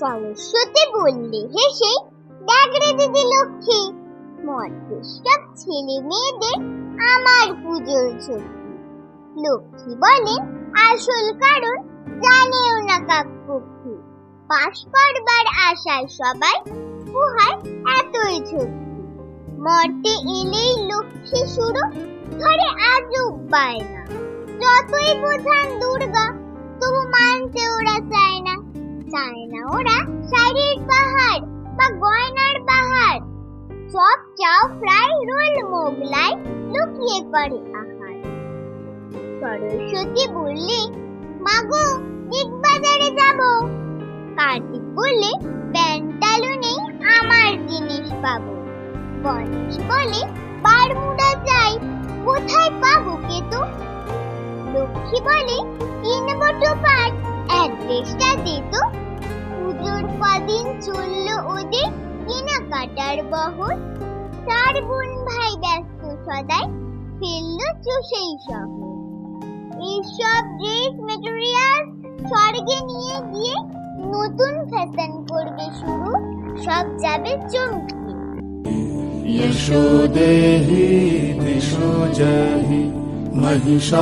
সরস্বতী বললে হেসে, দেখ রে দিদি লক্ষ্মী, মর্তের সব ছেলে মেয়েদের আমার পুজোর ছবি। লক্ষ্মী বলেন, আসল কারণ জানেও না কাকপক্ষী, পাশ করবার আশায় সবাই পুহায় এতই ঝক্কি। মর্তে এলেই লক্ষ্মী শুরু ধরে আজব বায়না, যতই বোঝান দুর্গা তবু মানতে ওরা চায় না। চায় না ওরা শাড়ির পাহাড় বা গয়নার বাহার, সব চাও ফ্রাই রোল মোগলাই লুকিয়ে করে আহার। সরস্বতী বললে, মাগো বিগ বাজারে যাব। কার্তিক বললে, প্যান্টালু নেই আমার জিনিস পাবো। গণেশ বলে, বারমুডা চাই, কোথায় পাবো কেতো? লক্ষ্মী বলে, কিনবো টোপার, অ্যাড্রেসটা দে তো। পুজোর কদিন চললো ওদের কেনাকাটার বহর, চার বোন ভাই ব্যস্ত সদাই ফেললো চুষেই শহর। এইসব ড্রেস মেটেরিয়াল স্বর্গে নিয়ে গিয়ে নতুন ফ্যাশন করবে শুরু, সব যাবে চমকে। यशो देहि दिशो जहि महिषा।